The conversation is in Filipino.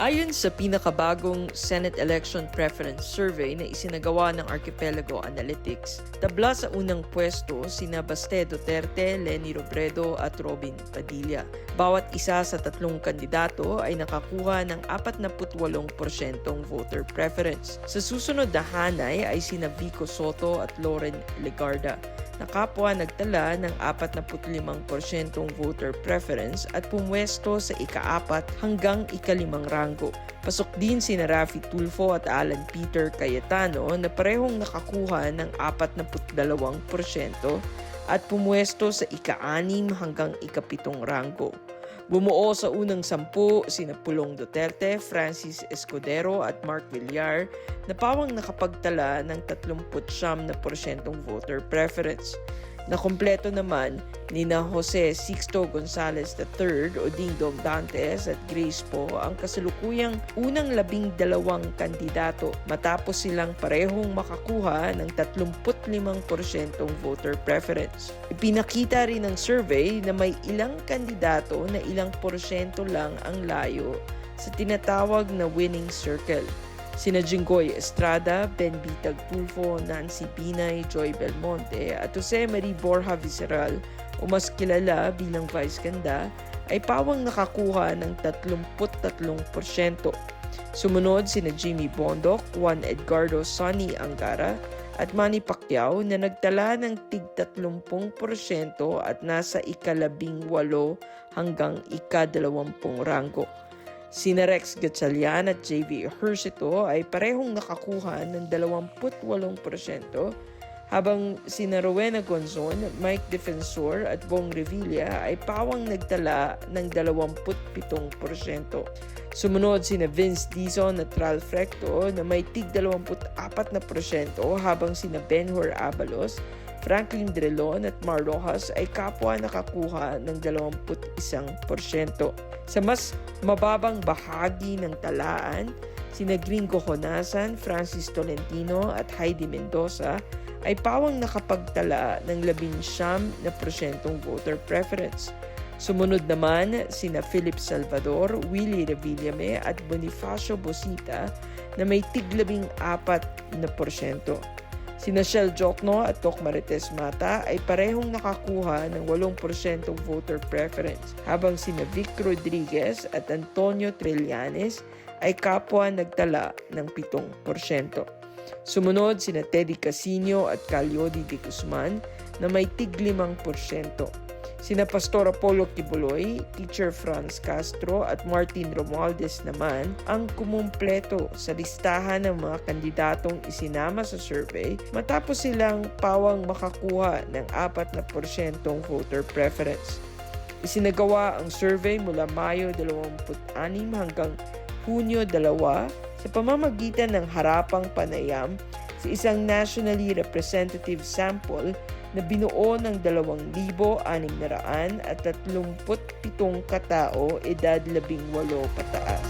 Ayon sa pinakabagong Senate Election Preference Survey na isinagawa ng Archipelago Analytics, tabla sa unang pwesto sina Baste Duterte, Leni Robredo at Robin Padilla. Bawat isa sa tatlong kandidato ay nakakuha ng 48% voter preference. Sa susunod na hanay ay sina Vico Soto at Loren Legarda na kapwa nagtala ng 45% voter preference at pumwesto sa ika-4 hanggang ika-5 ranggo. Pasok din sina Raffy Tulfo at Alan Peter Cayetano na parehong nakakuha ng 42% at pumwesto sa ika-6 hanggang ika-7 ranggo. Bumuo sa unang 10 sina Pulong Duterte, Francis Escudero at Mark Villar na pawang nakapagtala ng 39% voter preference. Nakumpleto naman nina Jose Sixto Gonzales III o Ding Dong Dantes at Grace Poe ang kasalukuyang unang 12 kandidato matapos silang parehong makakuha ng 35% voter preference. Ipinakita rin ng survey na may ilang kandidato na ilang porsyento lang ang layo sa tinatawag na winning circle. Sina Jinggoy Estrada, Ben Bitag Tulfo, Nancy Binay, Joy Belmonte at Jose Marie Borja Visceral o mas kilala bilang Vice Ganda ay pawang nakakuha ng 33%. Sumunod sina Jimmy Bondoc, Juan Edgardo Sonny Angara at Manny Pacquiao na nagtala ng tig 30% at nasa ika-18 hanggang ika-20 ranggo. Sina Rex Gatchalian at JV Ejercito ay parehong nakakuha ng 28%, habang sina Rowena Gonzon, Mike Defensor at Bong Revilla ay pawang nagtala ng 27%. Sumunod sina Vince Dizon at Ralph Recto na may tig 24%, habang sina Benhur Abalos, Franklin Drelon at Mar Rojas ay kapwa nakakuha ng 21%. Sa mas mababang bahagi ng talaan, sina Gringo Honasan, Francis Tolentino at Heidi Mendoza ay pawang nakapagtala ng 19% voter preference. Sumunod naman sina Philip Salvador, Willie Revillame at Bonifacio Bosita na may tig 14%. Sina Shel Jokno at Doc Marites Mata ay parehong nakakuha ng 8% voter preference, habang sina Vic Rodriguez at Antonio Trillanes ay kapwa nagtala ng 7%. Sumunod sina Teddy Casino at Calyodi de Guzman na may tig 5%. Sina Pastor Apollo Kibuloy, Teacher Franz Castro at Martin Romualdez naman ang kumumpleto sa listahan ng mga kandidatong isinama sa survey matapos silang pawang makakuha ng 4% voter preference. Isinagawa ang survey mula Mayo 26 hanggang Hunyo 2 sa pamamagitan ng harapang panayam sa isang nationally representative sample na binuo ng 2,637 katao edad 18 pataas.